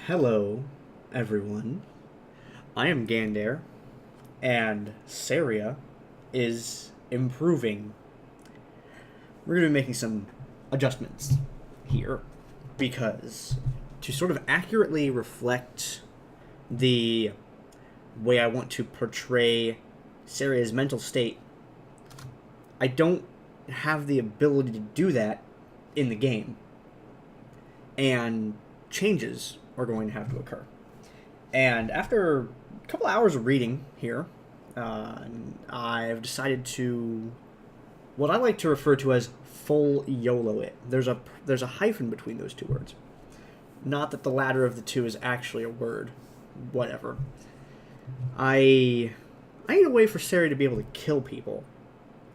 Hello, everyone. I am Gandair, and Saria is improving. We're going to be making some adjustments here because to sort of accurately reflect the way I want to portray Saria's mental state, I don't have the ability to do that in the game. And changes are going to have to occur. And after a couple hours of reading here, I've decided to what I like to refer to as full YOLO it. There's a hyphen between those two words. Not that the latter of the two is actually a word. Whatever. I need a way for Sari to be able to kill people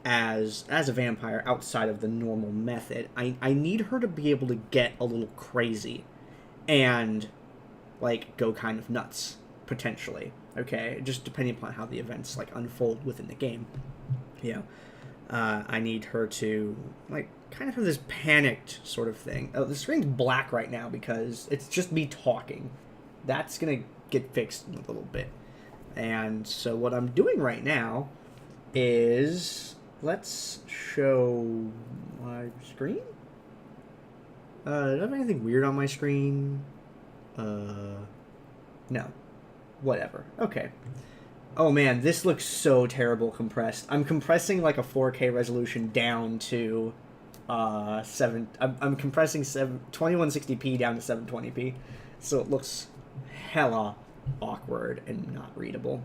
as a vampire outside of the normal method. I need her to be able to get a little crazy and like go kind of nuts potentially. Okay, just depending upon how the events like unfold within the game. Yeah, I need her to like kind of have this panicked sort of thing. Oh, the screen's black right now because it's just me talking. That's gonna get fixed in a little bit. And so what I'm doing right now is let's show my screen. Do I have anything weird on my screen? No. Whatever. Okay. Oh man, this looks so terrible compressed. I'm compressing like a 4K resolution down to I'm compressing 2160p down to 720p. So it looks hella awkward and not readable.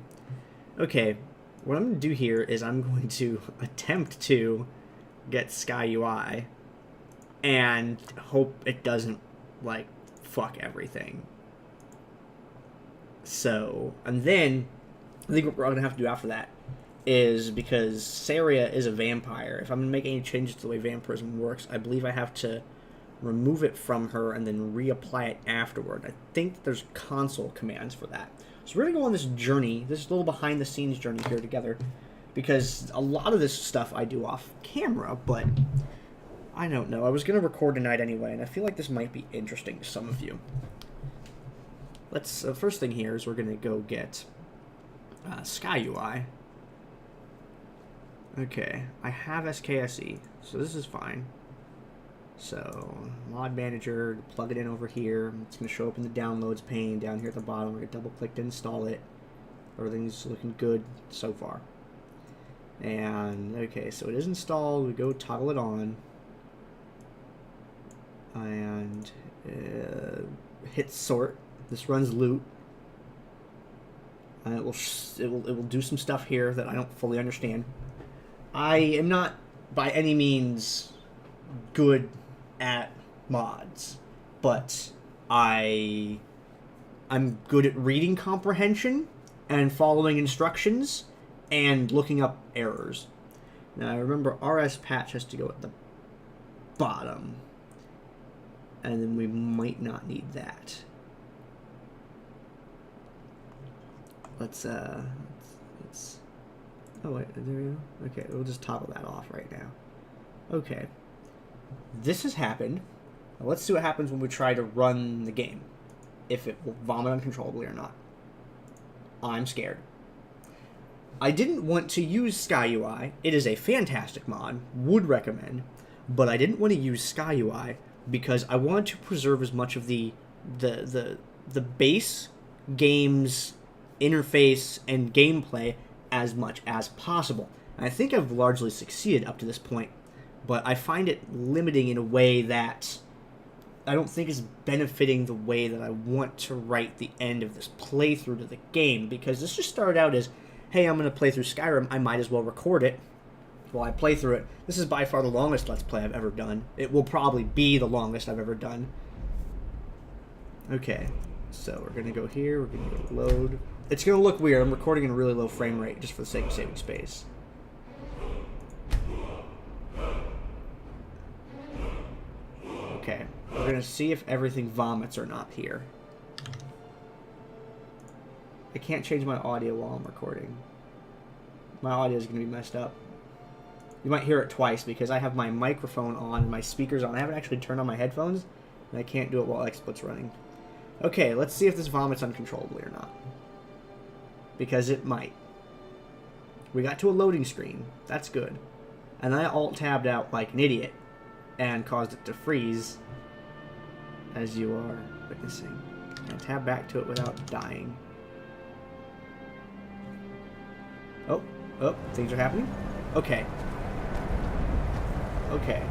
Okay, what I'm going to do here is I'm going to attempt to get Sky UI and hope it doesn't like fuck everything. So, and then I think what we're going to have to do after that is, because Saria is a vampire, if I'm going to make any changes to the way vampirism works, I believe I have to remove it from her and then reapply it afterward. I think there's console commands for that. So we're going to go on this journey, this little behind-the-scenes journey here together, because a lot of this stuff I do off camera, but I don't know. I was going to record tonight anyway, and I feel like this might be interesting to some of you. Let's, first thing here is we're going to go get Sky UI. Okay, I have SKSE, so this is fine. So, mod manager, plug it in over here. It's going to show up in the downloads pane down here at the bottom. We're going to double click to install it. Everything's looking good so far. And, okay, so it is installed. We go toggle it on. And hit sort. This runs loot. And it will do some stuff here that I don't fully understand. I am not by any means good at mods, but I'm good at reading comprehension and following instructions and looking up errors. Now, I remember RS patch has to go at the bottom, and then we might not need that. Let's oh wait, there we go. Okay, we'll just toggle that off right now. Okay. This has happened. Now let's see what happens when we try to run the game. If it will vomit uncontrollably or not. I'm scared. I didn't want to use Sky UI. It is a fantastic mod. Would recommend. But I didn't want to use Sky UI because I wanted to preserve as much of the base game's interface and gameplay as much as possible. And I think I've largely succeeded up to this point, but I find it limiting in a way that I don't think is benefiting the way that I want to write the end of this playthrough to the game, because this just started out as, hey, I'm going to play through Skyrim, I might as well record it while I play through it. This is by far the longest Let's Play I've ever done. It will probably be the longest I've ever done. Okay, so we're going to go here, we're going to go load. It's going to look weird. I'm recording in a really low frame rate just for the sake of saving space. Okay, we're going to see if everything vomits or not here. I can't change my audio while I'm recording. My audio is going to be messed up. You might hear it twice because I have my microphone on and my speakers on. I haven't actually turned on my headphones, and I can't do it while XSplit's running. Okay, let's see if this vomits uncontrollably or not. Because it might. We got to a loading screen. That's good. And I alt-tabbed out like an idiot and caused it to freeze, as you are witnessing. And tab back to it without dying. Oh, things are happening? Okay. Okay.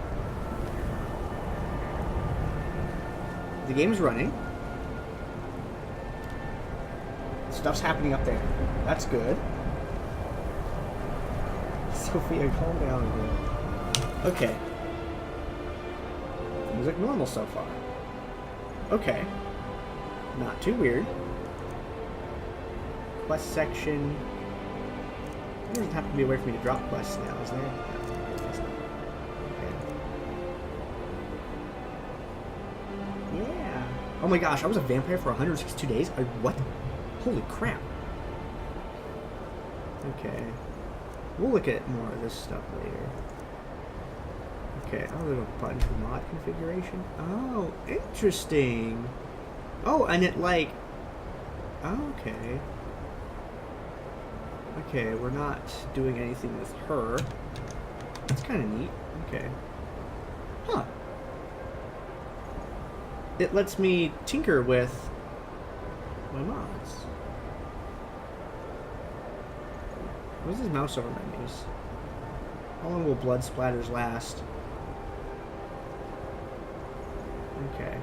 The game's running. Stuff's happening up there. That's good. Sophia, calm down a bit. Okay. Things look normal so far. Okay. Not too weird. Quest section. There doesn't have to be a way for me to drop quests now, is there? Okay. Yeah. Oh my gosh, I was a vampire for 162 days? What? Holy crap. Okay. We'll look at more of this stuff later. Okay, oh, there's a button for mod configuration. Oh, interesting. Oh, and it like... Oh, okay. Okay, we're not doing anything with her. That's kind of neat. Okay. Huh. It lets me tinker with my mods. What is this mouse over menus? How long will blood splatters last? Okay.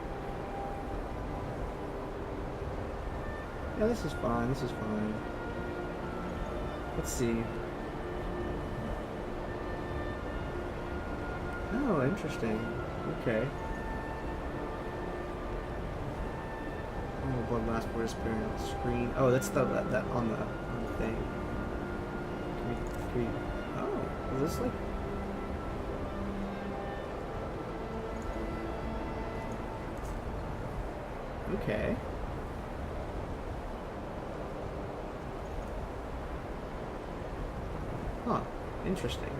Yeah, this is fine. This is fine. Let's see. Oh, interesting. Okay. Oh, blood last for disappearance screen. Oh, that's the that on the thing. Can we, oh, is this like? Okay. Huh. Interesting.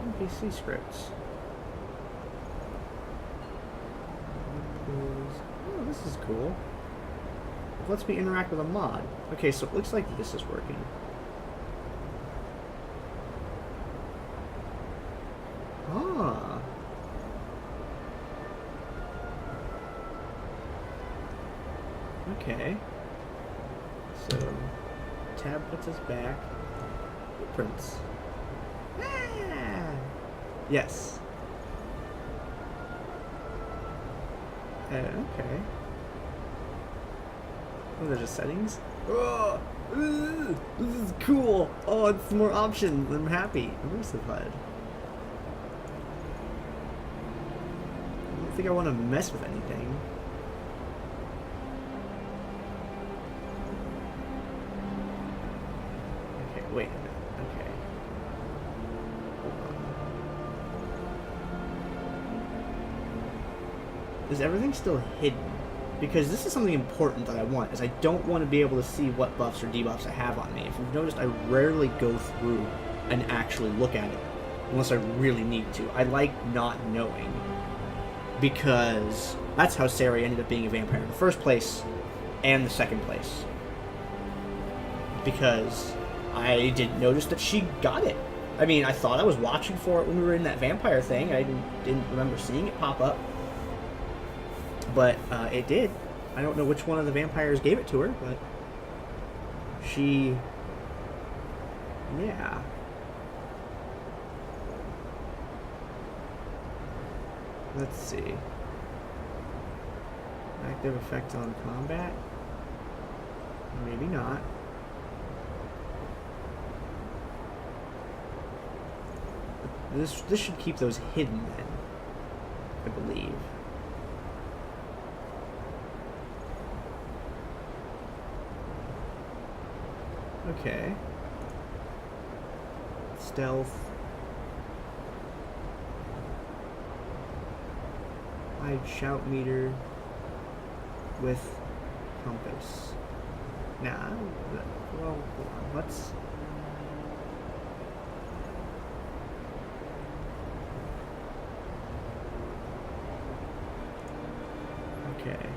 NPC scripts. Oh, this is cool. It lets me interact with a mod. Okay, so it looks like this is working. Ah. Okay. So, tab puts us back. Footprints. Ah! Yes. Okay. Oh, they're just settings? Oh, this is cool! Oh, it's more options. I'm happy. Immersive HUD. I don't think I want to mess with anything. Okay, wait a minute. Okay. Hold on. Is everything still hidden? Because this is something important that I want, is I don't want to be able to see what buffs or debuffs I have on me. If you've noticed, I rarely go through and actually look at it, unless I really need to. I like not knowing, because that's how Sarah ended up being a vampire in the first place, and the second place. Because I didn't notice that she got it. I mean, I thought I was watching for it when we were in that vampire thing. I didn't remember seeing it pop up. But it did. I don't know which one of the vampires gave it to her, but she... Yeah. Let's see. Active effect on combat? Maybe not. This should keep those hidden then, I believe. Okay. Stealth. Hide shout meter with compass. Nah, well, hold on. Let's... Okay.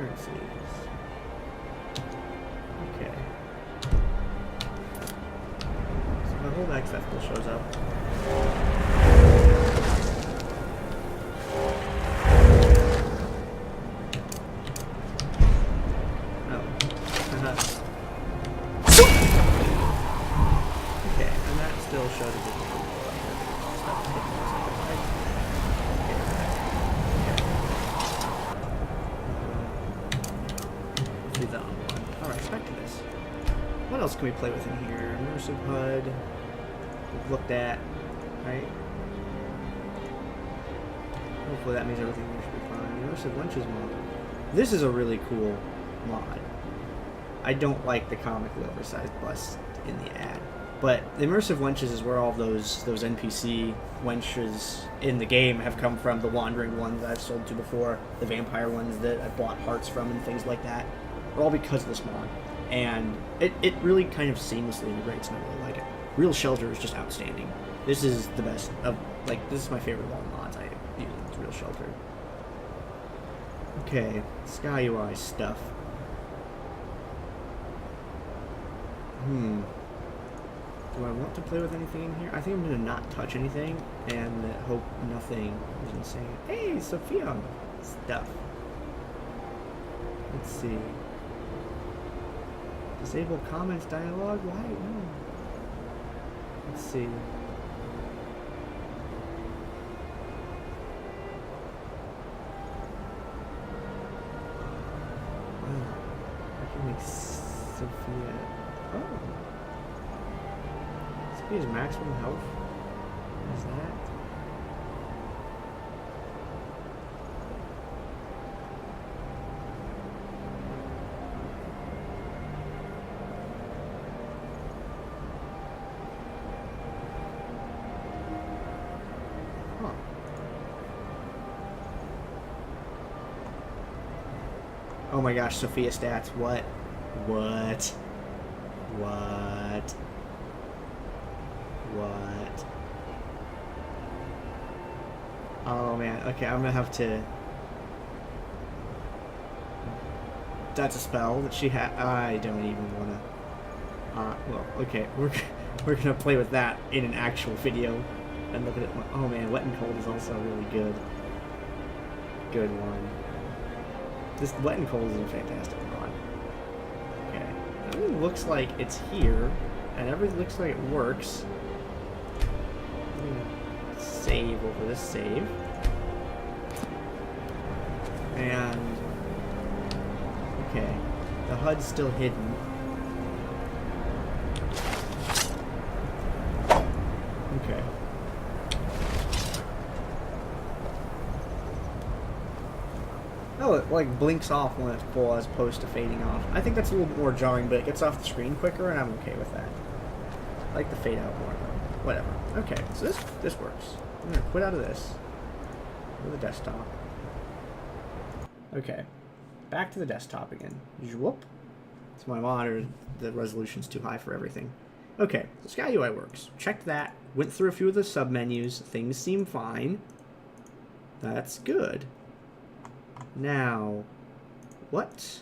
Currencies. Okay. So the whole X that still shows up. What else can we play with in here? Immersive HUD. We've looked at, right? Hopefully that means everything here should be fine. Immersive Lunches mod. This is a really cool mod. I don't like the comically oversized bust in the ad. But the Immersive Wenches is where all those NPC wenches in the game have come from. The wandering ones that I've sold to before. The vampire ones that I bought hearts from and things like that. Are all because of this mod. And it really kind of seamlessly integrates, and I really like it. Real Shelter is just outstanding. This is the best of, like, this is my favorite of all the mods I use. It's Real Shelter. Okay, Sky UI stuff. Do I want to play with anything in here? I think I'm going to not touch anything and hope nothing is insane. Hey, Sophia! Stuff. Let's see. Disable comments dialogue? Why? No. Let's see. Wow. I can make Sophia. Oh. Sophia's maximum health? What is that? Oh my gosh, Sophia stats. What? What? What? What? Oh man, okay, I'm gonna have to... That's a spell that she had. I don't even wanna... well, okay, we're gonna play with that in an actual video. And look at it. Oh man, Wet and Cold is also really good. Good one. This Wet and Cold is a fantastic mod. Okay. Everything looks like it's here, and everything looks like it works. I'm gonna save over this save. And okay. The HUD's still hidden. Okay. Oh, it like blinks off when it's full as opposed to fading off. I think that's a little bit more jarring, but it gets off the screen quicker, and I'm okay with that. I like the fade out more, though. Whatever. Okay, so this works. I'm gonna quit out of this. Go to the desktop. Okay, back to the desktop again. Whoop. It's my monitor. The resolution's too high for everything. Okay, so Sky UI works. Checked that. Went through a few of the submenus. Things seem fine. That's good. Now, what?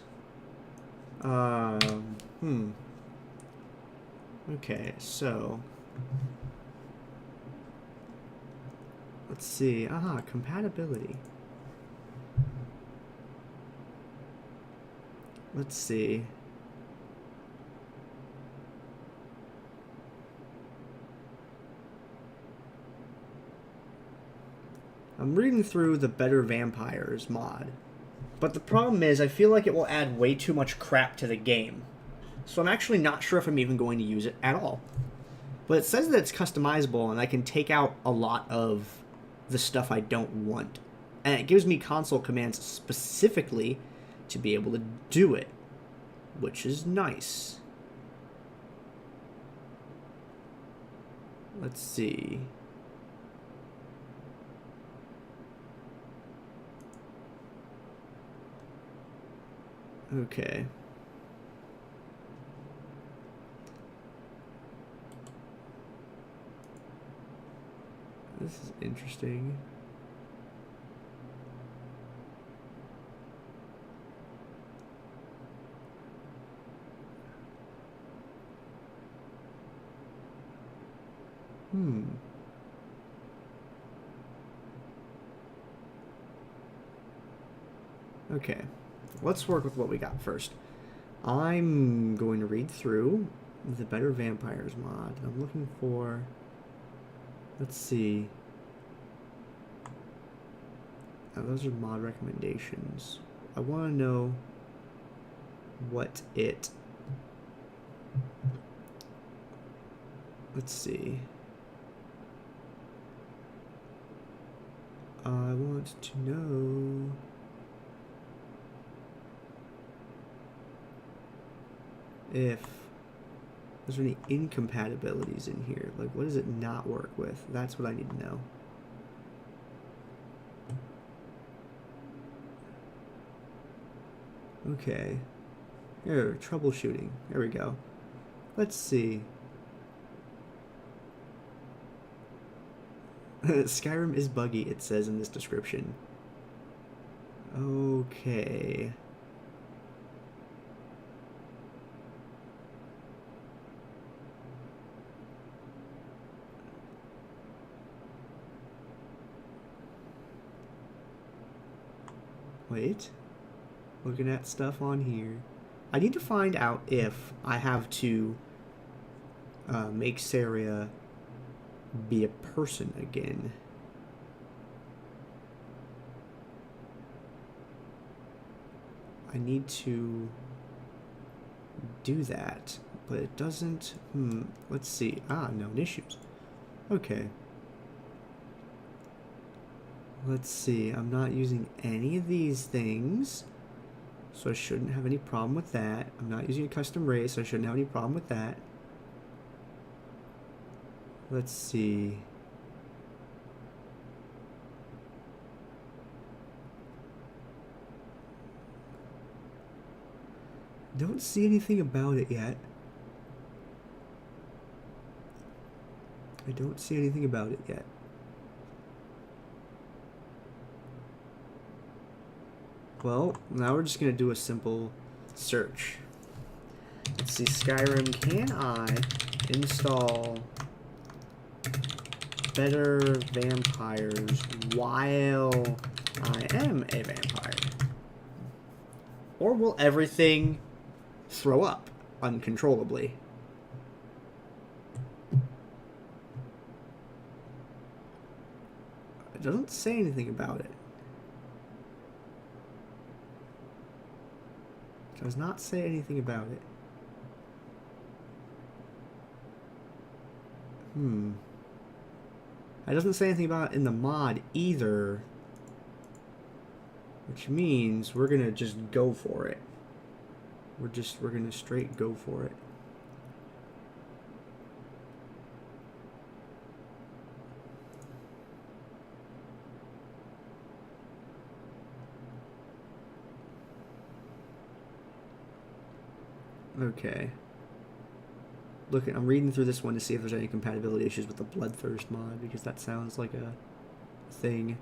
Okay, so let's see. Compatibility. Let's see. I'm reading through the Better Vampires mod, but the problem is I feel like it will add way too much crap to the game. So I'm actually not sure if I'm even going to use it at all. But it says that it's customizable and I can take out a lot of the stuff I don't want. And it gives me console commands specifically to be able to do it, which is nice. Let's see. Okay. This is interesting. Okay, let's work with what we got first. I'm going to read through the Better Vampires mod. I'm looking for... Let's see. Oh, those are mod recommendations. I want to know what it... Let's see. I want to know... if there's any incompatibilities in here. Like, what does it not work with? That's what I need to know. Okay. Here, troubleshooting. There we go. Let's see. Skyrim is buggy, it says in this description. Okay. Wait. Looking at stuff on here. I need to find out if I have to make Saria be a person again. I need to do that, but it doesn't... let's see. Known issues. Okay. Let's see, I'm not using any of these things, so I shouldn't have any problem with that. I'm not using a custom race, so I shouldn't have any problem with that. Let's see. Don't see anything about it yet. I don't see anything about it yet. Well, now we're just going to do a simple search. Let's see, Skyrim, can I install Better Vampires while I am a vampire? Or will everything throw up uncontrollably? It doesn't say anything about it. It does not say anything about it. It doesn't say anything about it in the mod either. Which means we're gonna just go for it. We're gonna straight go for it. Okay. Look, I'm reading through this one to see if there's any compatibility issues with the Bloodthirst mod, because that sounds like a thing.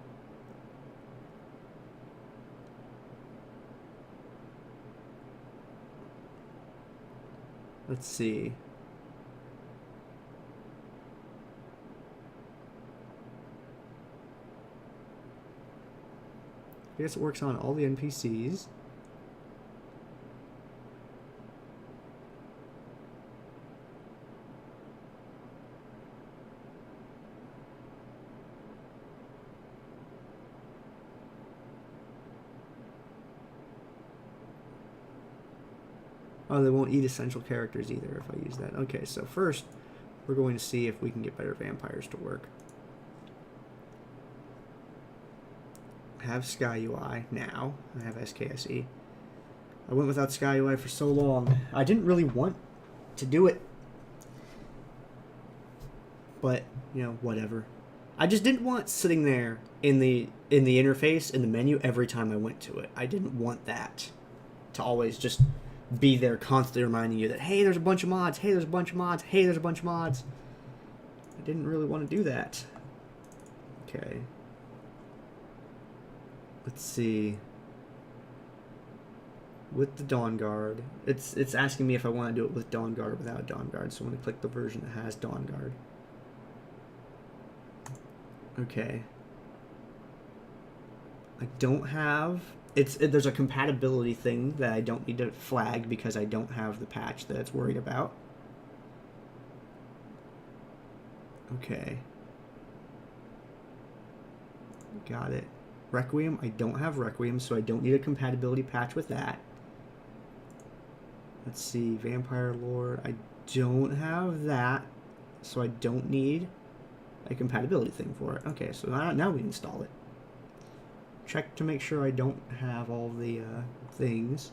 Let's see. I guess it works on all the NPCs. Oh, they won't eat essential characters either if I use that. Okay, so first, we're going to see if we can get Better Vampires to work. I have Sky UI now. I have SKSE. I went without Sky UI for so long. I didn't really want to do it. But, you know, whatever. I just didn't want sitting there in the interface, in the menu, every time I went to it. I didn't want that to always just be there constantly reminding you that, hey, there's a bunch of mods, hey, there's a bunch of mods, hey, there's a bunch of mods. I didn't really want to do that. Okay. Let's see. With the Dawn Guard, it's asking me if I want to do it with Dawn Guard or without Dawn Guard, so I'm going to click the version that has Dawn Guard. Okay. I don't have... There's a compatibility thing that I don't need to flag because I don't have the patch that it's worried about. Okay. Got it. Requiem, I don't have Requiem, so I don't need a compatibility patch with that. Let's see, Vampire Lore, I don't have that, so I don't need a compatibility thing for it. Okay, so now we install it. Check to make sure I don't have all the things.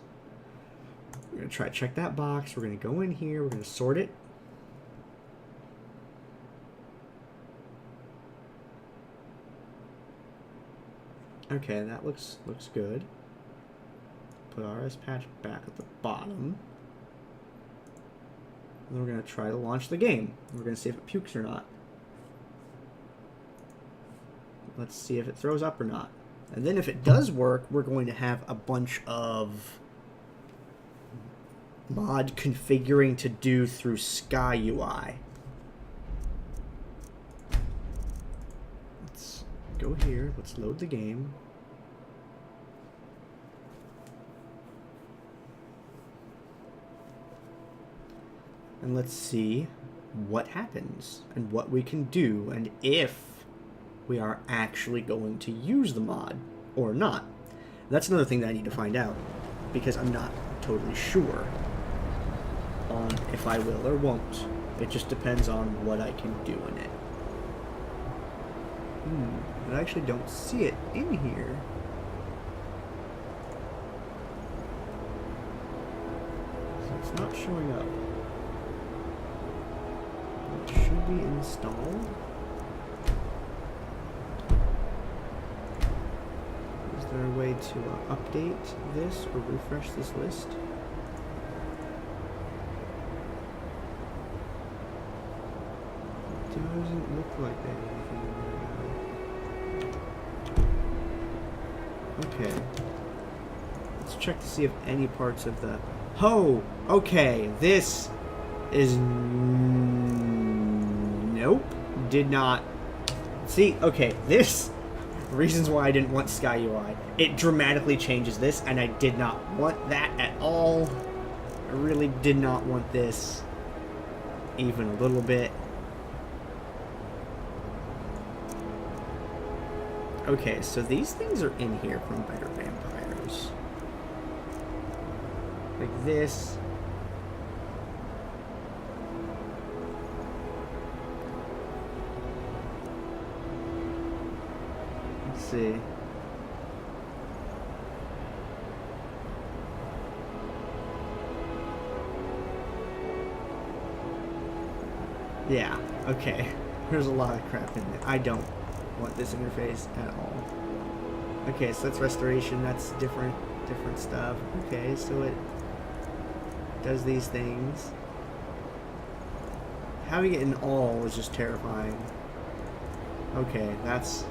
We're going to try to check that box. We're going to go in here. We're going to sort it. Okay, that looks good. Put RS patch back at the bottom. And we're going to try to launch the game. We're going to see if it pukes or not. Let's see if it throws up or not. And then if it does work, we're going to have a bunch of mod configuring to do through Sky UI. Let's go here. Let's load the game. And let's see what happens and what we can do and if we are actually going to use the mod or not. That's another thing that I need to find out because I'm not totally sure on if I will or won't. It just depends on what I can do in it. But I actually don't see it in here. So it's not showing up. It should be installed. Is there a way to update this or refresh this list? It doesn't look like anything right now. Okay. Let's check to see if any parts of the... Oh! Okay, this is... Nope. Did not... See, okay, this... Reasons why I didn't want Sky UI. It dramatically changes this, and I did not want that at all. I really did not want this even a little bit. Okay, so these things are in here from Better Vampires. Like this. Let's see. Yeah, okay. There's a lot of crap in there. I don't want this interface at all. Okay, so that's restoration. That's different stuff. Okay, so it does these things. Having it in all is just terrifying. Okay, that's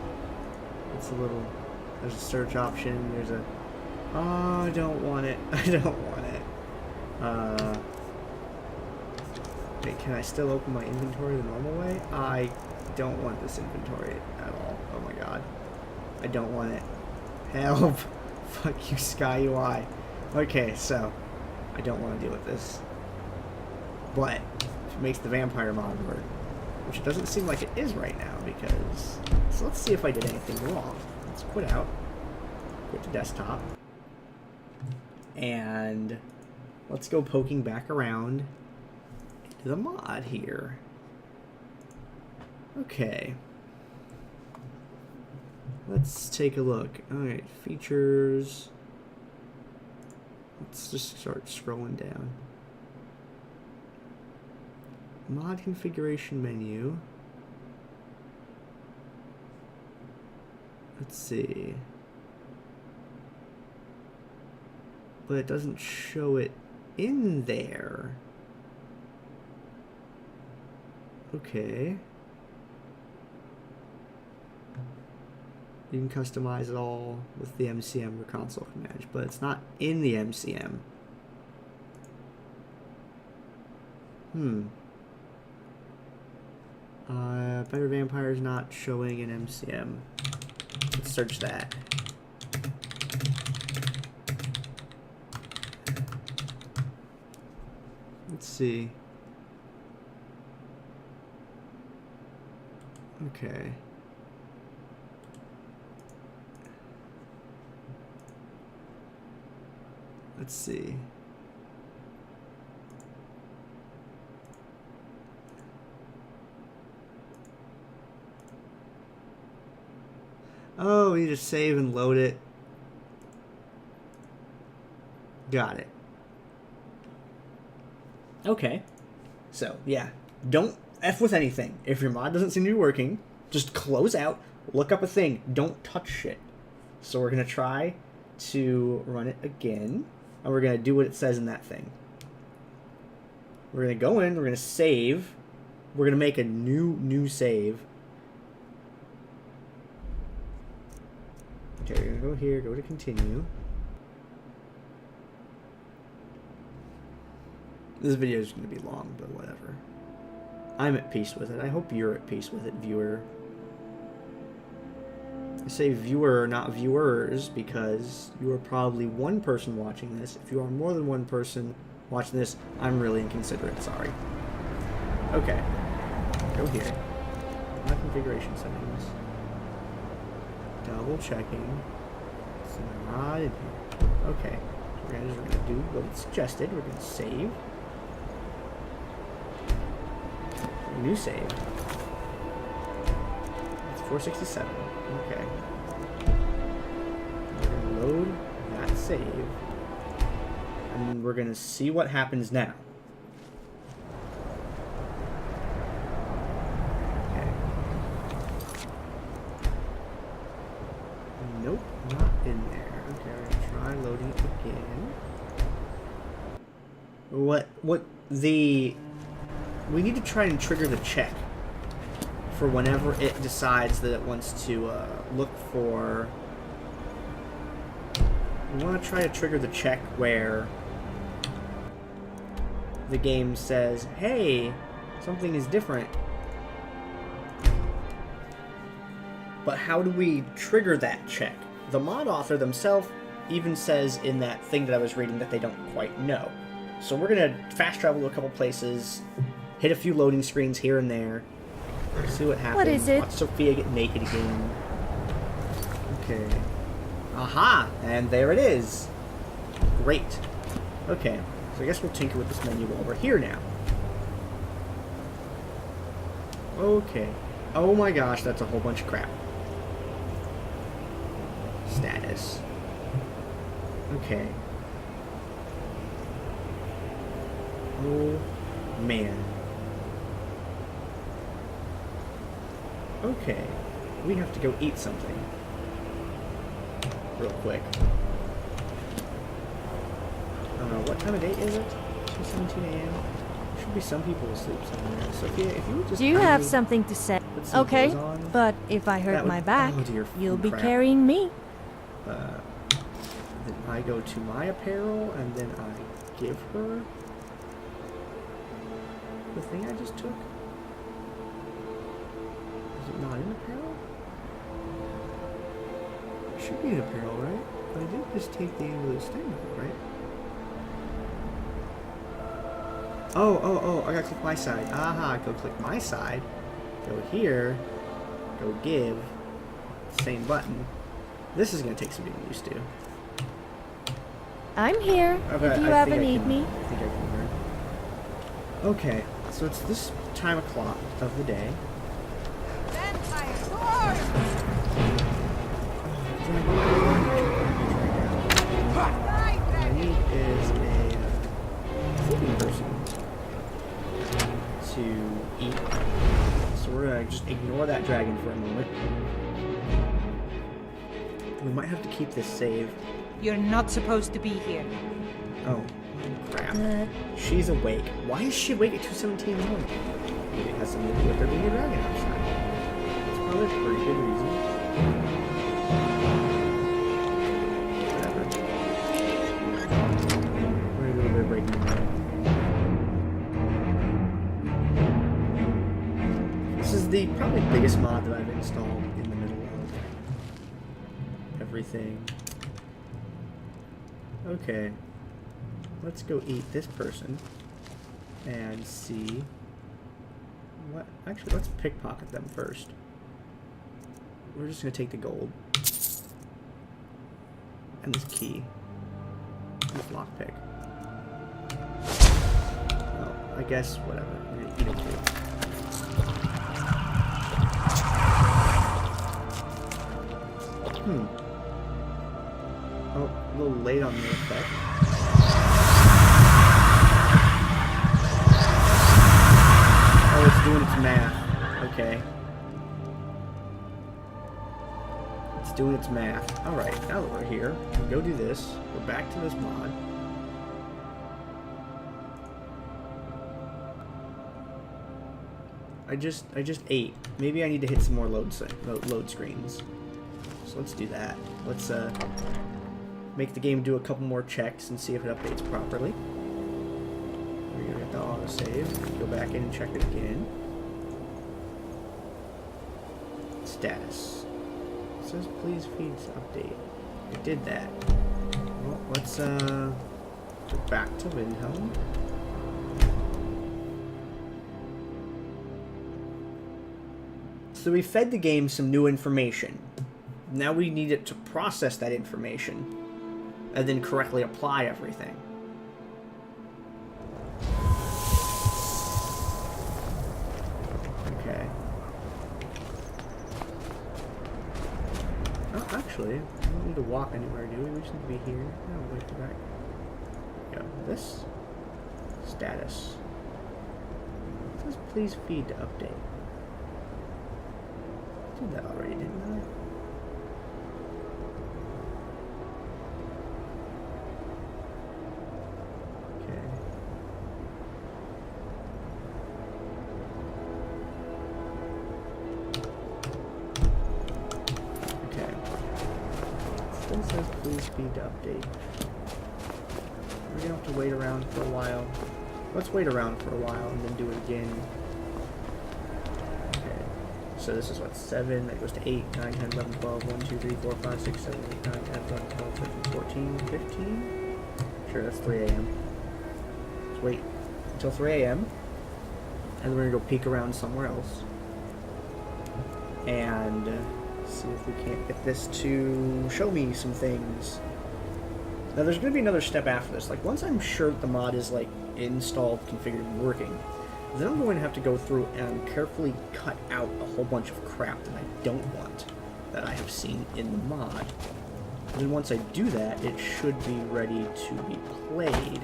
a little... There's a search option. There's a... Oh, I don't want it. I don't want it. Wait, can I still open my inventory the normal way? I don't want this inventory at all. Oh my god. I don't want it. Help! Fuck you, Sky UI. Okay, so I don't want to deal with this. But if it makes the vampire mod work, which it doesn't seem like it is right now, because... So let's see if I did anything wrong. Let's quit out. Quit to desktop. And let's go poking back around into the mod here. Okay. Let's take a look. Alright, features. Let's just start scrolling down. Mod configuration menu. Let's see. But it doesn't show it in there. Okay. You can customize it all with the MCM or console command, but it's not in the MCM. Better vampires not showing in MCM. Let's search that. Let's see. Okay. Let's see. Oh, we just save and load it. Got it. Okay. So, yeah. Don't F with anything. If your mod doesn't seem to be working, just close out, look up a thing. Don't touch shit. So we're going to try to run it again. And we're going to do what it says in that thing. We're going to go in, we're going to save. We're going to make a new save. Okay, we're going to go here, go to continue. This video is going to be long, but whatever. I'm at peace with it. I hope you're at peace with it, viewer. I say viewer, not viewers, because you are probably one person watching this. If you are more than one person watching this, I'm really inconsiderate. Sorry. Okay. Go here. My configuration settings. Double checking. It's not in here. Okay. So we're going to do what it suggested. We're going to save. New save. It's 467. Okay. We're going to load that save. And we're going to see what happens now. Okay. Nope, not in there. Okay, we're going to try loading it again. We need to try and trigger the check for whenever it decides that it wants to look for... We want to try to trigger the check where the game says, hey, something is different. But how do we trigger that check? The mod author themselves even says in that thing that I was reading that they don't quite know. So we're going to fast travel to a couple places, hit a few loading screens here and there, see what happens. What is it? Watch Sophia get naked again. Okay. Aha! And there it is. Great. Okay. So I guess we'll tinker with this menu while we're here now. Okay. Oh my gosh, that's a whole bunch of crap. Status. Okay. Oh man. Okay. We have to go eat something. Real quick. What time of day is it? 2:17 a.m. Should be some people asleep somewhere. Sophia, if you would just... Do you have something to say? Okay, but if I hurt my back, you'll be carrying me. Then I go to my apparel, and then I give her the thing I just took. Is it not in apparel? It should be in apparel, right? But I did just take the ambulance stand, right? Oh, I gotta click my side. Aha, go click my side. Go here. Go give. Same button. This is gonna take some getting used to. I'm here if you ever need me. I think I can learn. Okay, so it's this time o'clock of the day. I need is a sleeping person to eat. So we're gonna just ignore that dragon for a moment. We might have to keep this save. You're not supposed to be here. Oh, crap. She's awake. Why is she awake at 2:17 in the morning? Maybe it has something to do with there being a dragon outside. That's probably a pretty good reason. Whatever. We're gonna do a bit of breaking down. probably the biggest mod that I've installed in the middle of everything. Okay. Let's go eat this person and see what. Actually, let's pickpocket them first. We're just gonna take the gold and this key, this lockpick. Oh, I guess whatever. We're gonna eat it too. Oh, a little late on the effect. Oh, it's doing its math. Okay. It's doing its math. Alright, now that we're here, we'll go do this. We're back to this mod. I just ate. Maybe I need to hit some more load screens. So let's do that. Let's make the game do a couple more checks and see if it updates properly. We're gonna get the autosave. Go back in and check it again. Status. It says please feed to update. It did that. Well, let's go back to Windhelm. So we fed the game some new information. Now we need it to process that information and then correctly apply everything. Okay. Oh, actually, we don't need to walk anywhere, do we? We just need to be here. Oh, wait for that. Go. This. Status. It says please feed to update. I did that already, didn't I? It says please feed to update. We're gonna have to wait around for a while. Let's wait around for a while and then do it again. Okay. So this is what, 7, that goes to 8, 9, 10, 11, 12, 1, 2, 3, 4, 5, 6, 7, 8, 9, 10, 11, 12, 13, 14, 15? Sure, that's 3 a.m. Let's wait until 3 a.m. and then we're gonna go peek around somewhere else. And see if we can't get this to show me some things. Now there's going to be another step after this. Like once I'm sure that the mod is like installed, configured, and working, then I'm going to have to go through and carefully cut out a whole bunch of crap that I don't want that I have seen in the mod. And then once I do that, it should be ready to be played.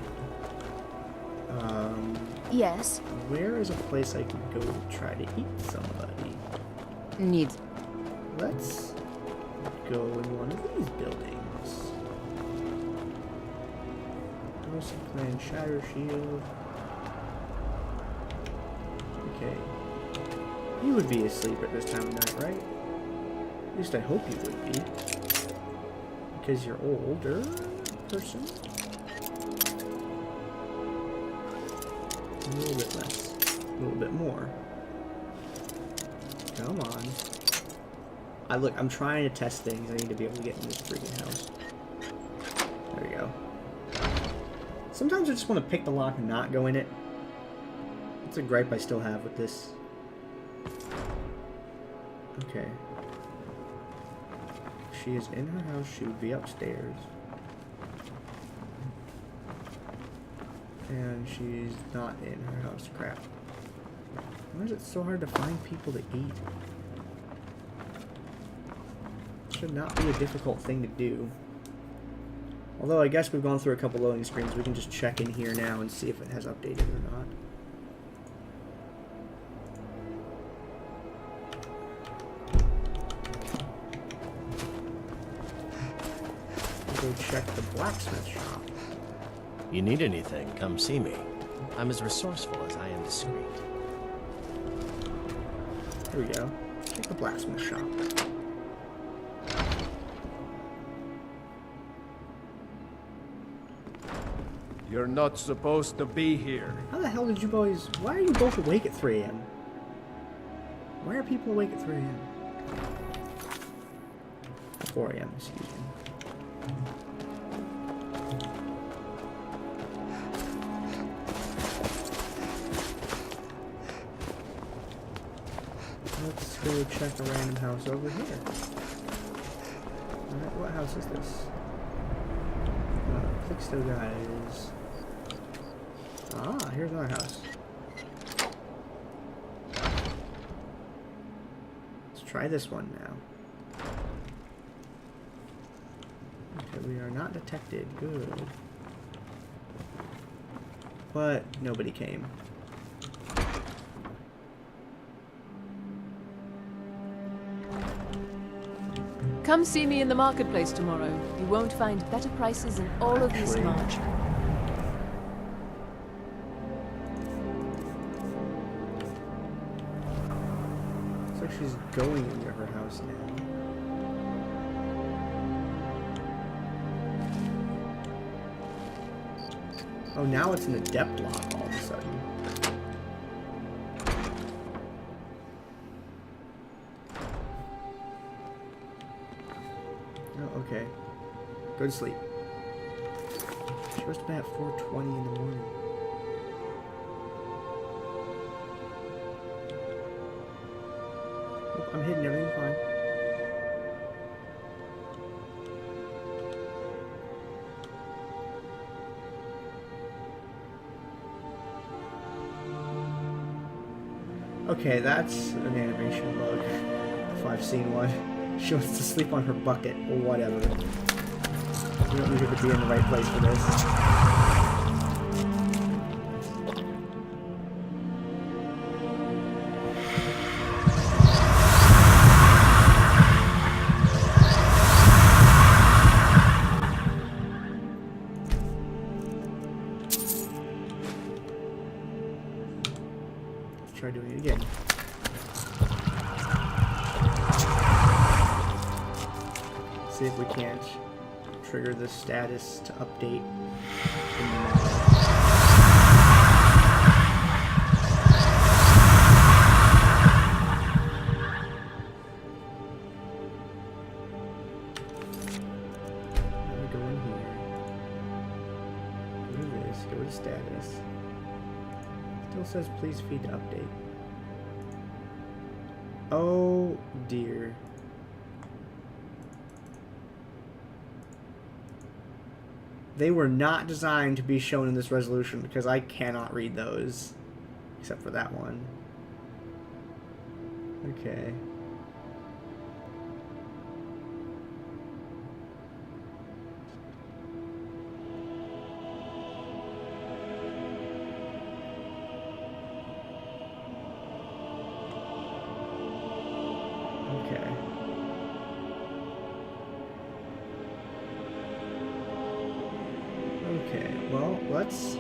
Yes. Where is a place I could go to try to eat somebody? Needs. Let's go in one of these buildings. Wilson Clan Shatter Shield. Okay. You would be asleep at this time of night, right? At least I hope you would be. Because you're older person. A little bit less. A little bit more. Come on. I'm trying to test things. I need to be able to get in this freaking house. There we go. Sometimes I just want to pick the lock and not go in it. It's a gripe I still have with this. Okay. If she is in her house, she would be upstairs. And she's not in her house. Crap. Why is it so hard to find people to eat? Should not be a difficult thing to do. Although I guess we've gone through a couple loading screens, we can just check in here now and see if it has updated or not. Go check the blacksmith shop. You need anything, come see me. I'm as resourceful as I am discreet. Here we go. Check the blacksmith shop. You're not supposed to be here. How the hell did you boys... Why are you both awake at 3 a.m.? Why are people awake at 3 a.m.? 4 a.m., excuse me. Let's go check a random house over here. Alright, what house is this? Clickstow guys. Ah, here's our house. Let's try this one now. Okay, we are not detected. Good. But nobody came. Come see me in the marketplace tomorrow. You won't find better prices in all of this March. Looks like she's going into her house now. Oh, now it's an adept lock all of a sudden. Oh, okay. Go to sleep. She goes to bed at 4:20 in the morning. Oh, I'm hidden, everything's fine. Okay, that's an animation bug, if I've seen one. She wants to sleep on her bucket, or whatever. We don't need her to be in the right place for this. Let's try doing it again. See if we can't trigger the status to update. Let me go in here. Do this, go to status. Still says please feed to update. Oh dear. They were not designed to be shown in this resolution because I cannot read those. Except for that one. Okay. Okay. Okay, well, let's...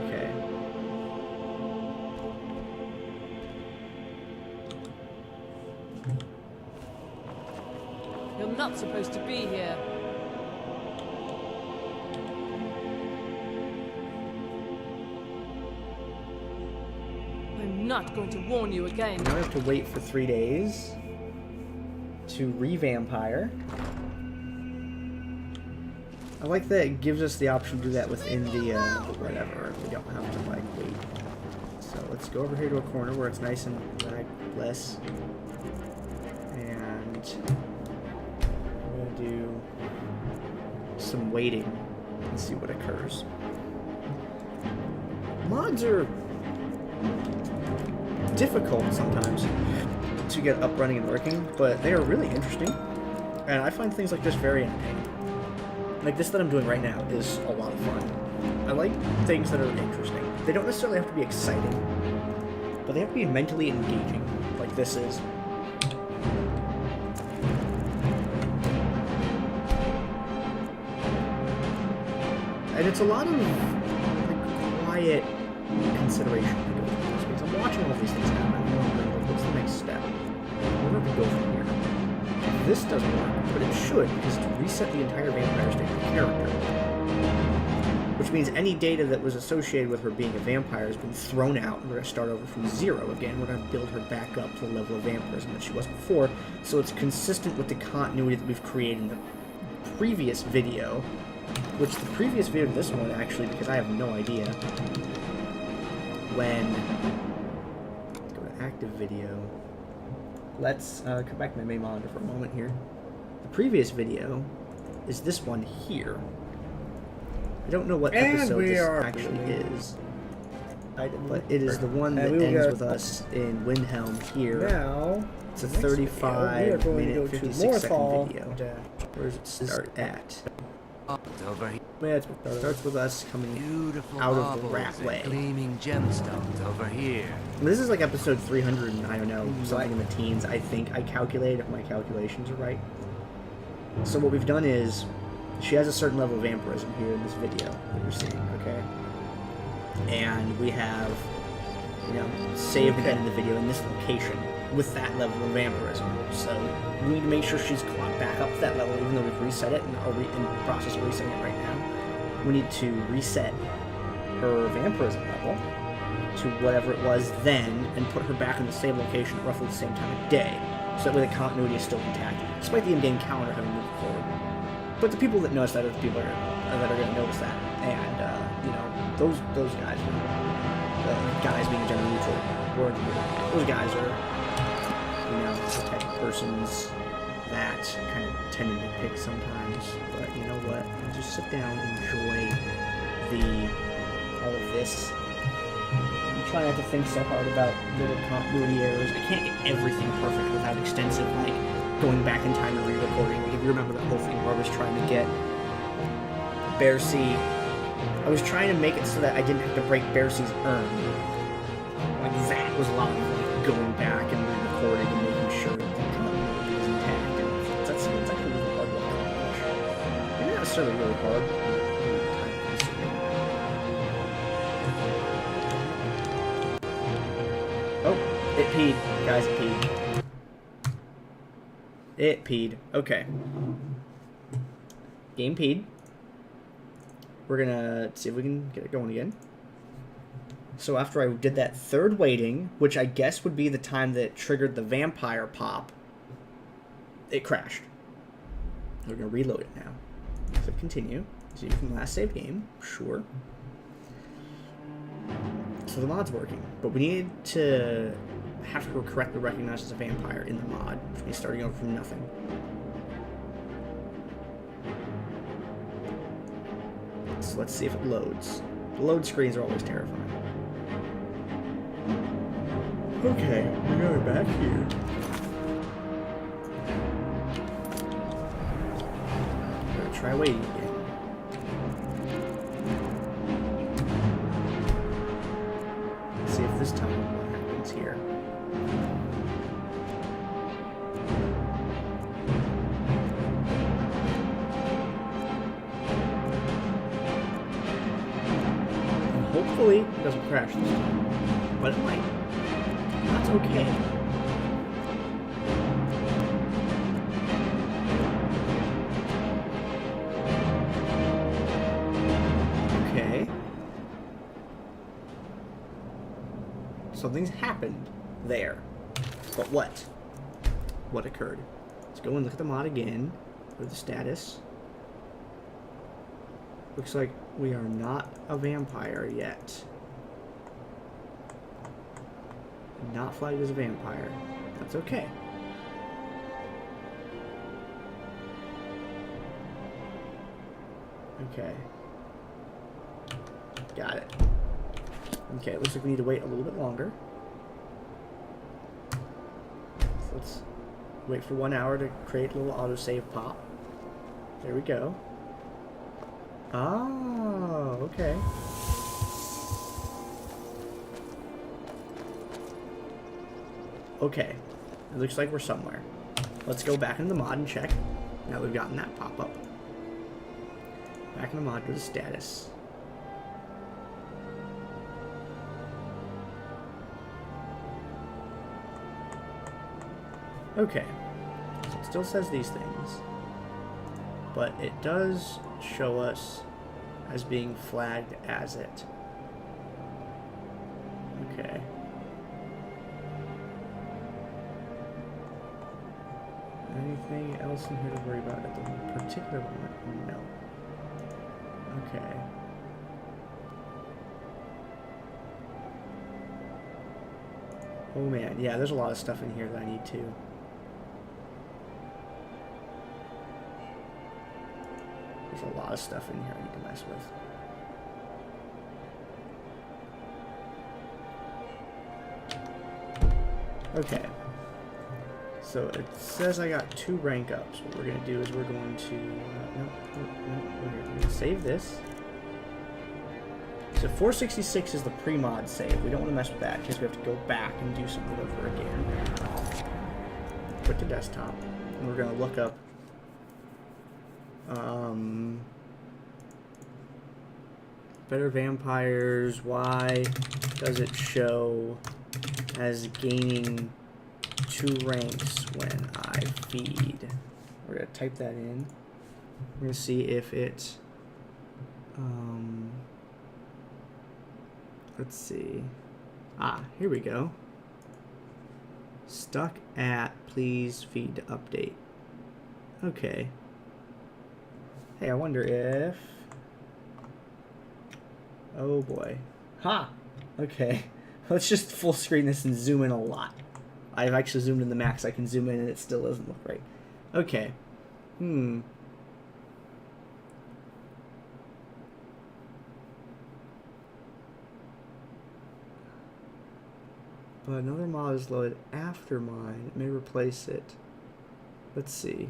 Okay. You're not supposed to be here. I'm not going to warn you again. Now we have to wait for 3 days to re-vampire. I like that it gives us the option to do that within the whatever. We don't have to like wait. So let's go over here to a corner where it's nice and lagless. And I'm gonna do some waiting and see what occurs. Mods are difficult sometimes to get up, running, and working, but they are really interesting, and I find things like this very entertaining. Like this that I'm doing right now is a lot of fun. I like things that are interesting. They don't necessarily have to be exciting, but they have to be mentally engaging, like this is. And it's a lot of like, quiet consideration. I'm watching all these things happen. I'm wondering, like, what's the next step? Where do we go from here? This doesn't work, but it should, because to reset the entire vampire state of the character. Which means any data that was associated with her being a vampire has been thrown out, and we're going to start over from 0 again. We're going to build her back up to the level of vampirism that she was before, so it's consistent with the continuity that we've created in the previous video, which the previous video to this one, actually, because I have no idea, when... Go to active video. Let's come back to my main monitor for a moment here. The previous video is this one here. I don't know what episode this actually is, but it is the one that ends with us in Windhelm here. Now, it's a 35-minute, 56-second video. Where does it start at? Over here. Yeah, it starts with us coming out of the rat way. Gleaming gemstones over here. This is like episode 300, and I don't know, something in the teens, I think. I calculated if my calculations are right. So what we've done is, she has a certain level of vampirism here in this video that you're seeing, okay? And we have, you know, saved and ended the video in this location with that level of vampirism. So we need to make sure she's caught back up to that level, even though we've reset it and are in the process of resetting it right now. We need to reset her vampirism level to whatever it was then and put her back in the same location at roughly the same time of day. So that way the continuity is still intact, despite the in-game calendar having moved forward. But the people that notice that are the people that are going to notice that. And, you know, those guys, guys being a gender neutral word here, those guys are, you know, the type of persons that kind of tend to nitpick sometimes. But you know what? Just sit down, enjoy all of this. I'm trying not to think so hard about little continuity errors. I can't get everything perfect without extensive, like, going back in time and re-recording. Like, if you remember that whole thing where I was trying to get Bercy, I was trying to make it so that I didn't have to break Bercy's urn. Like, that was a lot of like, going back and re-recording and making sure that the continuity was intact. And that's actually really hard to accomplish. Maybe not necessarily really hard. Oh, it peed. Guys, it peed. It peed. Okay. Game peed. We're gonna see if we can get it going again. So after I did that third waiting, which I guess would be the time that triggered the vampire pop, it crashed. We're gonna reload it now. So continue. So you can last save game. Sure. So the mod's working, but we need to have her correctly recognized as a vampire in the mod, which means starting over from nothing. So let's see if it loads. The load screens are always terrifying. Okay, we are back here. I'm gonna try waiting again. Let's see if this time what happens here. Hopefully, it doesn't crash this time, but it might. That's okay. Okay. Something's happened there. But what? What occurred? Let's go and look at the mod again. Go to the status. Looks like we are not a vampire yet. Not flagged as a vampire. That's okay. Okay. Got it. Okay, looks like we need to wait a little bit longer. So let's wait for 1 hour to create a little autosave pop. There we go. Oh, okay. Okay. It looks like we're somewhere. Let's go back into the mod and check. Now we've gotten that pop up. Back in the mod, go to status. Okay. So still says these things, but it does show us as being flagged as it. Okay. Anything else in here to worry about at the particular moment? No. Okay. Oh man, yeah, there's a lot of stuff in here that I need to. There's a lot of stuff in here I need to mess with. Okay. So it says I got 2 rank ups. What we're going to do is we're going to... no, we're going to save this. So 466 is the pre-mod save. We don't want to mess with that because we have to go back and do something over again. Quit to desktop. And we're going to look up... better vampires. Why does it show as gaining 2 ranks when I feed? We're going to type that in. We're going to see if it... let's see. Ah, here we go. Stuck at please feed to update. Okay. Hey, I wonder if... oh boy. Ha! Okay. Let's just full screen this and zoom in a lot. I've actually zoomed in the max. I can zoom in and it still doesn't look right. Okay. But another mod is loaded after mine. It may replace it. Let's see.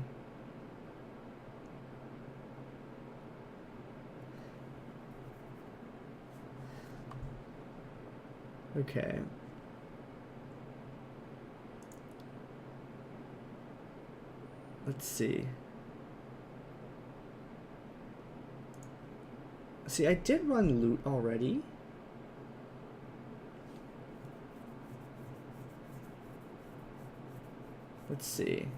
Okay. Let's see. See, I did run loot already. Let's see.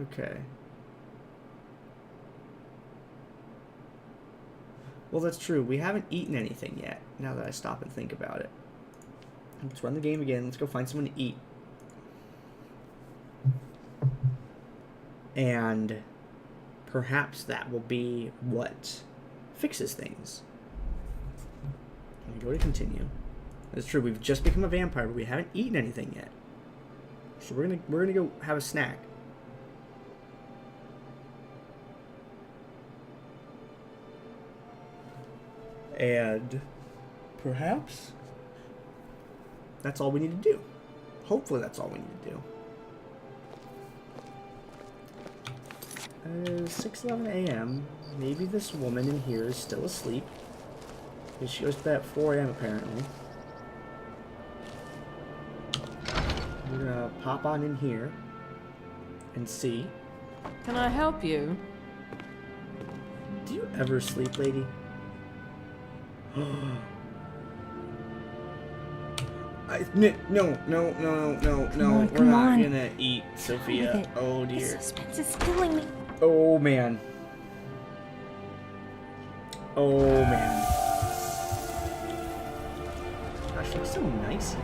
Okay. Well, that's true. We haven't eaten anything yet, now that I stop and think about it. Let's run the game again. Let's go find someone to eat. And perhaps that will be what fixes things. Let me go to continue. That's true. We've just become a vampire, but we haven't eaten anything yet. So we're gonna go have a snack. And perhaps that's all we need to do. Hopefully that's all we need to do. 6:11 a.m. Maybe this woman in here is still asleep. Because she goes to bed at 4 a.m. apparently. We're gonna pop on in here and see. Can I help you? Do you ever sleep, lady? No. We're not gonna eat, Sophia. Oh dear. The suspense is killing me. Oh man. Oh man. Gosh, it looks so nice here.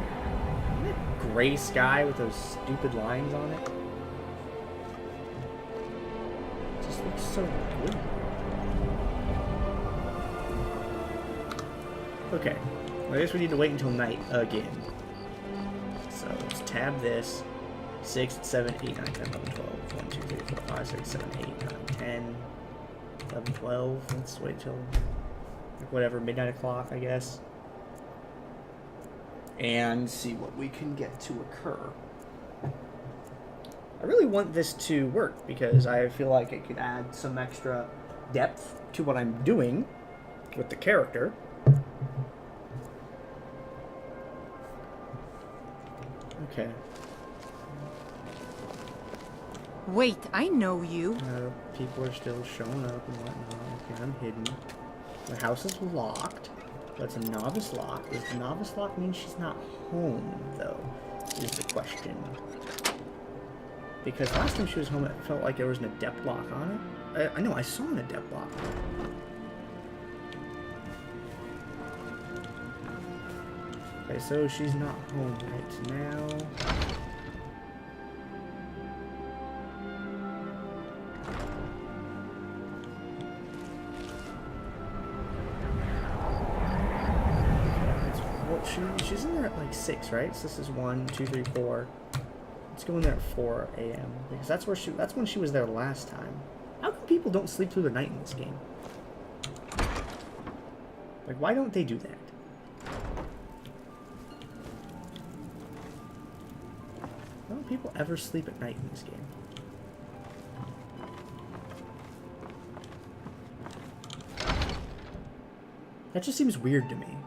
Isn't that gray sky with those stupid lines on it? It just looks so good. Okay, well, I guess we need to wait until night again. So let's tab this. 6, 7, 8, 9, 10, 11, 12. 1, 2, 3, 4, 5, 6, 7, 8, 9, 10, 11, 12. Let's wait till like whatever, midnight o'clock, I guess. And see what we can get to occur. I really want this to work because I feel like it could add some extra depth to what I'm doing with the character. Okay. Wait, I know you. People are still showing up and whatnot. Okay, I'm hidden. The house is locked. That's a novice lock. Does the novice lock mean she's not home, though, is the question. Because last time she was home, it felt like there was an adept lock on it. I know, I saw an adept lock. Okay, so she's not home right now. She's in there at like 6, right? So this is 1, 2, 3, 4. Let's go in there at 4 a.m. because that's when she was there last time. How come people don't sleep through the night in this game? Like, why don't they do that? Why don't people ever sleep at night in this game? That just seems weird to me.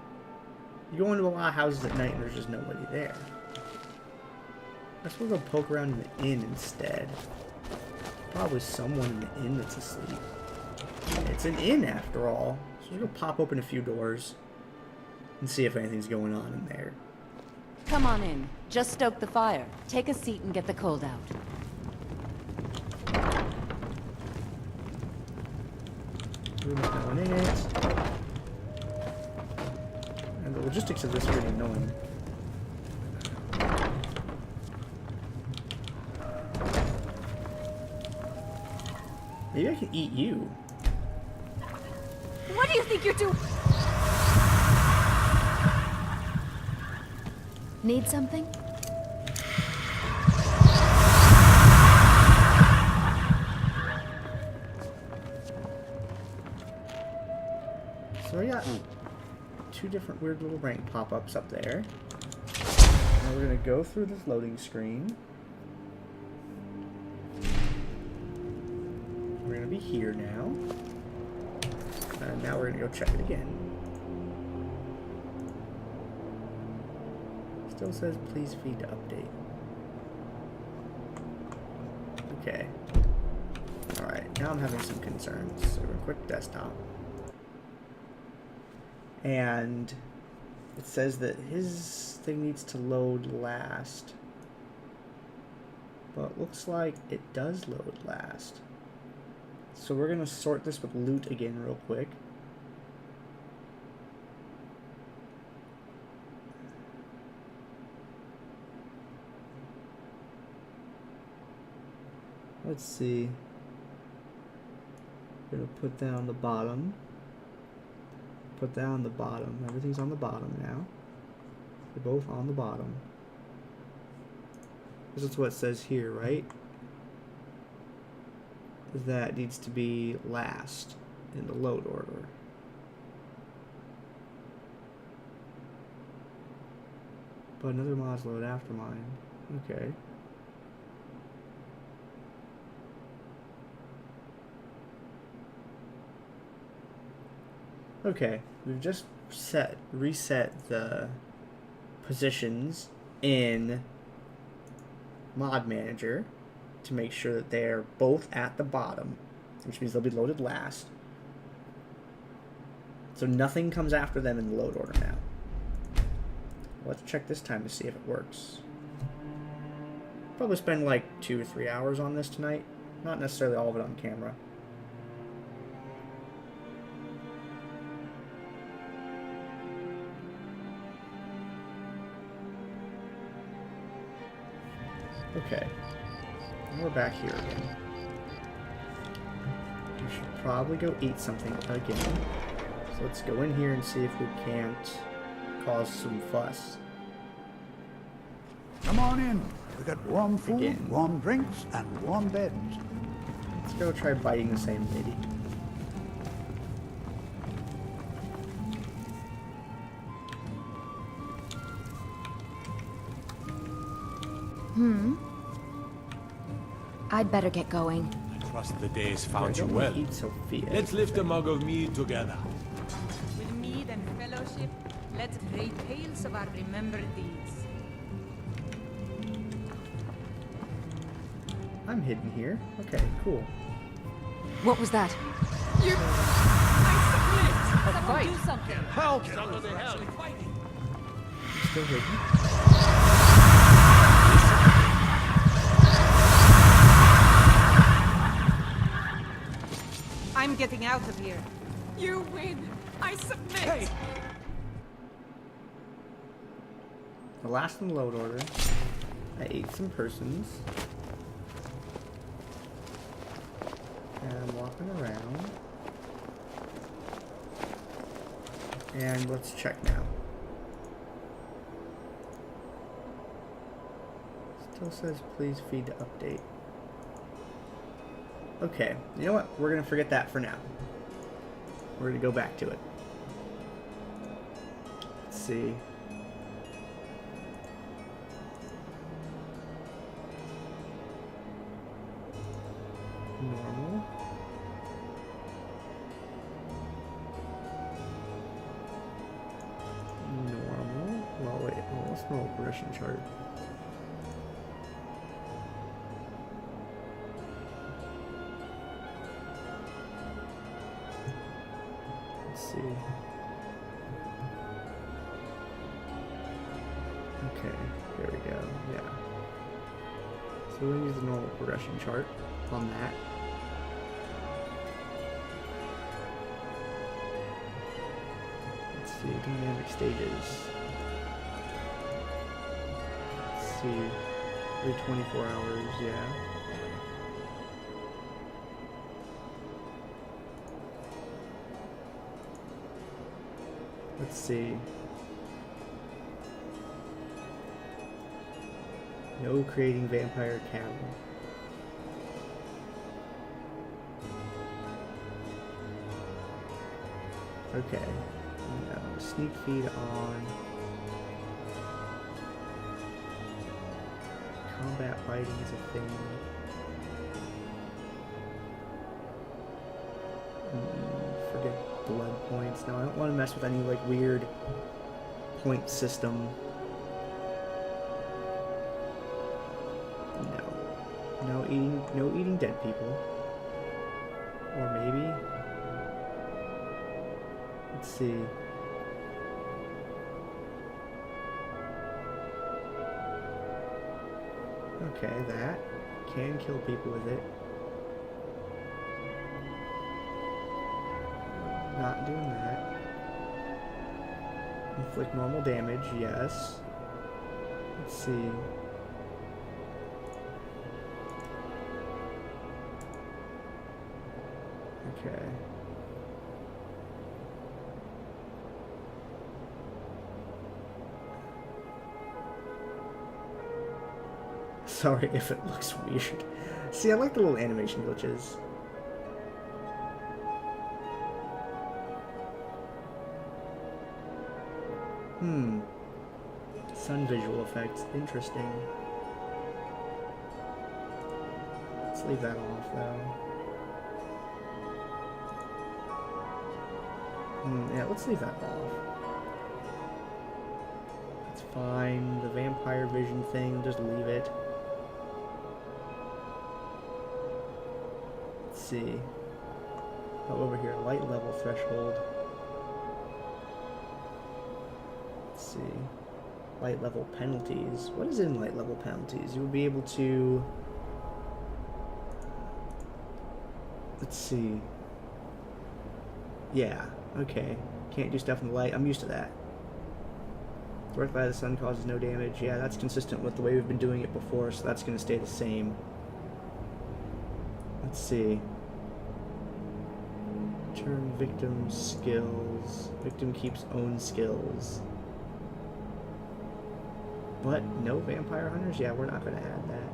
You go into a lot of houses at night and there's just nobody there. Let's go poke around in the inn instead. Probably someone in the inn that's asleep. It's an inn after all. So we'll go pop open a few doors and see if anything's going on in there. Come on in. Just stoke the fire. Take a seat and get the cold out. Room with no one in it. And the logistics of this are really annoying. Maybe I can eat you. What do you think you're doing? Need something? So I got 2 different weird little rank pop-ups up there. Now we're gonna go through this loading screen. We're gonna be here now. And now we're gonna go check it again. Still says please feed to update. Okay. Alright, now I'm having some concerns. So we're quick desktop. And it says that his thing needs to load last. But looks like it does load last. So we're going to sort this with loot again real quick. Let's see. Gonna put that on the bottom. Put that on the bottom. Everything's on the bottom now. They're both on the bottom. This is what it says here, right? That needs to be last in the load order. But another mod's load after mine. Okay. Okay, we've just reset the positions in Mod Manager to make sure that they're both at the bottom, which means they'll be loaded last. So nothing comes after them in the load order now. Let's check this time to see if it works. Probably spend like 2 or 3 hours on this tonight. Not necessarily all of it on camera. Okay, and we're back here again. We should probably go eat something again. So let's go in here and see if we can't cause some fuss. Come on in. We got warm food, Again. warm drinks, and warm beds. Let's go try biting the same lady. I'd better get going. I trust the days I found you don't want well. to eat Sophia. Let's lift a mug of mead together. With mead and fellowship, let's trade tales of our remembered deeds. I'm hidden here. Okay, cool. What was that? I submit! Someone do something. Help! Somebody help! Still hidden. I'm getting out of here. You win. I submit. Hey! The last in the load order. I ate some persons. And I'm walking around. And let's check now. Still says please feed to update. Okay, you know what? We're gonna forget that for now. We're gonna go back to it. Let's see. Normal. Normal. Well, wait. Well, let's normal progression chart. Let's see. Okay, there we go. Yeah. So we're gonna use the normal progression chart on that. Let's see, dynamic stages. Let's see, every 24 hours, yeah. Let's see. No creating vampire cattle. Okay. No. Sneak feed on. Combat fighting is a thing. Forget blood points. No, I don't want to mess with any like weird point system. No eating dead people. Or maybe. Let's see. Okay, that. Can kill people with it. Not doing that. Inflict normal damage, yes. Let's see. Okay. Sorry if it looks weird. See, I like the little animation glitches. Sun visual effects. Interesting. Let's leave that off, though. Yeah, let's leave that off. It's fine. The vampire vision thing, just leave it. Let's see. Oh, over here, light level threshold. Let's see. Light level penalties. What is in light level penalties? You will be able to... Let's see. Yeah, okay. Can't do stuff in the light. I'm used to that. Direct light of the sun causes no damage. Yeah, that's consistent with the way we've been doing it before, so that's going to stay the same. Let's see. Turn victim skills. Victim keeps own skills. What? No vampire hunters? Yeah, we're not going to add that.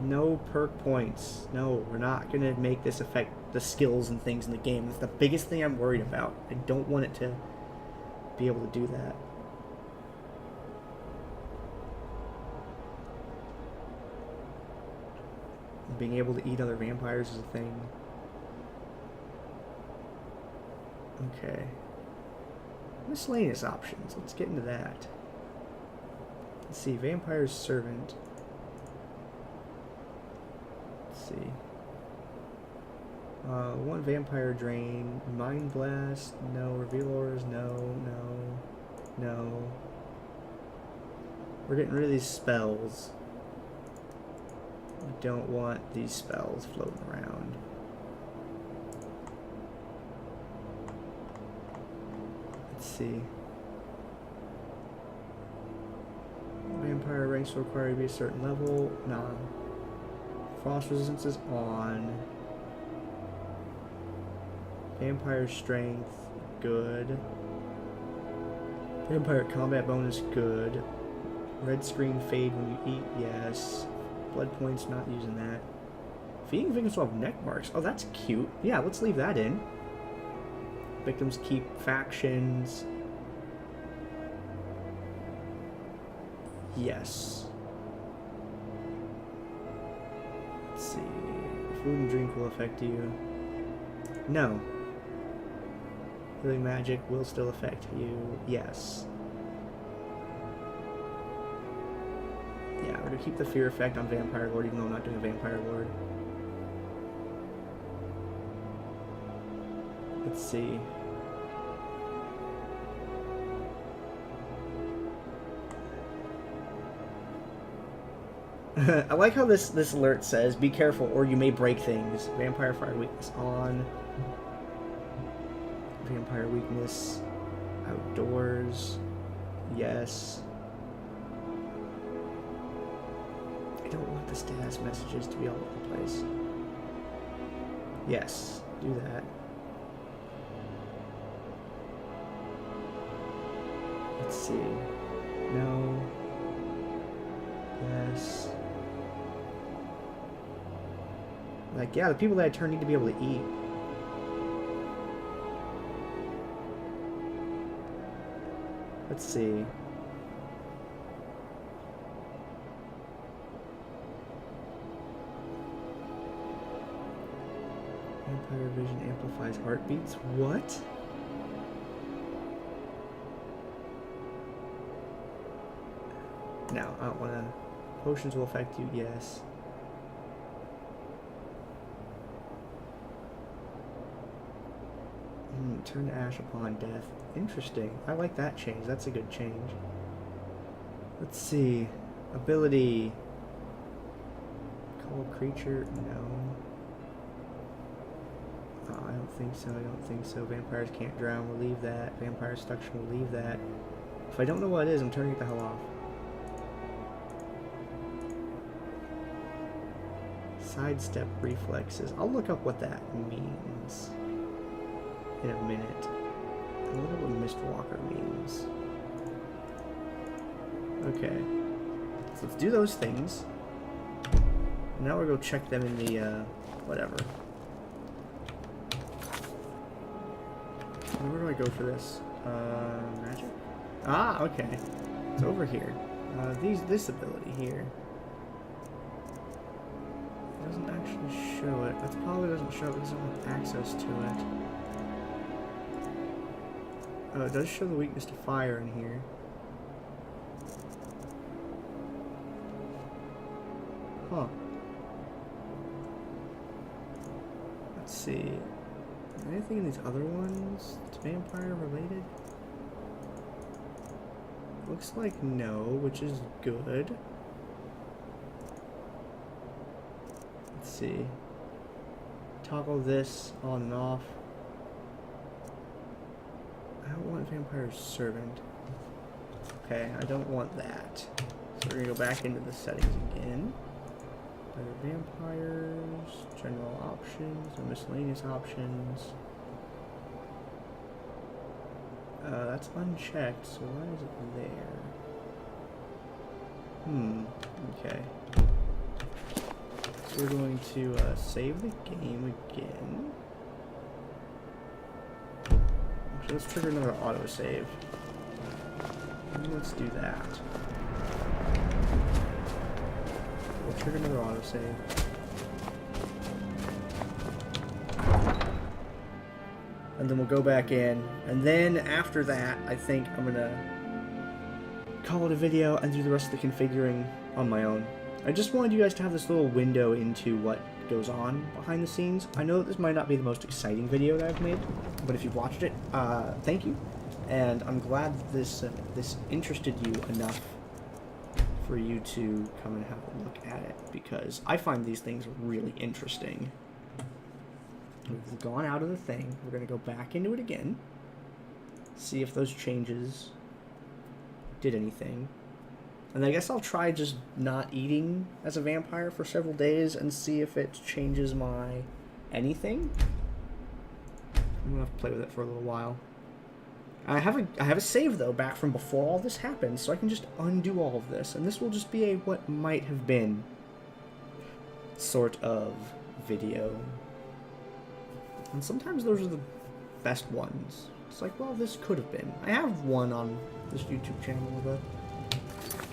No perk points. No, we're not going to make this affect the skills and things in the game. That's the biggest thing I'm worried about. I don't want it to be able to do that. Being able to eat other vampires is a thing. Okay. Miscellaneous options. Let's get into that. Let's see. Vampire's servant. Let's see. One vampire drain. Mind blast. No. Reveal auras. No. We're getting rid of these spells. We don't want these spells floating around. Let's see. Vampire ranks will require you to be a certain level. Nah. Frost resistance is on. Vampire strength, good. Vampire combat bonus, good. Red screen fade when you eat, yes. Blood points, not using that. Feeding victims will have neck marks. Oh, that's cute. Yeah, let's leave that in. Victims keep factions. Yes. Let's see. Food and drink will affect you. No. Healing magic will still affect you. Yes. Yeah, we're gonna keep the fear effect on Vampire Lord, even though I'm not doing a Vampire Lord. Let's see. I like how this alert says, be careful or you may break things. Vampire fire weakness on. Vampire weakness outdoors. Yes. I don't want the status messages to be all over the place. Yes, do that. Let's see. No. Yes. Like, yeah, the people that I turn need to be able to eat. Let's see. Vampire vision amplifies heartbeats? What? No, I don't want to. Potions will affect you, yes. Turn to ash upon death. Interesting. I like that change. That's a good change. Let's see. Ability. Call creature. No. I don't think so. I don't think so. Vampires can't drown. We'll leave that. Vampire seduction. We'll leave that. If I don't know what it is, I'm turning it the hell off. Sidestep reflexes. I'll look up what that means in a minute. I wonder what Mistwalker means. Okay. So let's do those things. Now we'll go check them in the, whatever. Where do I go for this? Magic? Ah, okay. It's over here. This ability here. It doesn't actually show it. That probably doesn't show it because I don't have access to it. Oh, it does show the weakness to fire in here. Huh. Let's see. Anything in these other ones that's vampire related? Looks like no, which is good. Let's see. Toggle this on and off. I don't want Vampire's Servant. Okay, I don't want that. So we're gonna go back into the settings again. Other vampires, general options, or miscellaneous options. That's unchecked, so why is it there? Okay. So we're going to save the game again. Actually, let's trigger another autosave. Let's do that. We'll trigger another autosave. And then we'll go back in. And then after that, I think I'm gonna call it a video and do the rest of the configuring on my own. I just wanted you guys to have this little window into what goes on behind the scenes. I know that this might not be the most exciting video that I've made, but if you've watched it, thank you. And I'm glad that this interested you enough for you to come and have a look at it, because I find these things really interesting. We've gone out of the thing. We're going to go back into it again. See if those changes did anything. And I guess I'll try just not eating as a vampire for several days and see if it changes my anything. I'm going to have to play with it for a little while. I have a save, though, back from before all this happened, so I can just undo all of this. And this will just be a what might have been sort of video. And sometimes those are the best ones. It's like, well, this could have been. I have one on this YouTube channel with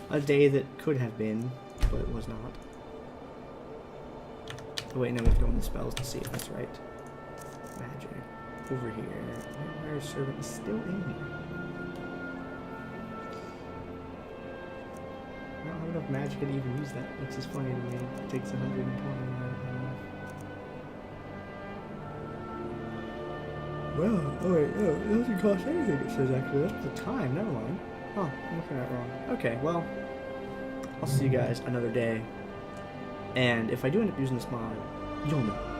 a day that could have been, but it was not. Oh, wait, now we have to go in the spells to see if that's right. Magic. Over here. Vampire servant is still in here. I don't have enough magic to even use that, which is funny to me. It takes 120. Well, oh wait, no, it doesn't cost anything, it says actually. That's the time, never mind. Oh, I'm looking at that wrong. Okay, well, I'll see you guys another day. And if I do end up using this mod, you'll know.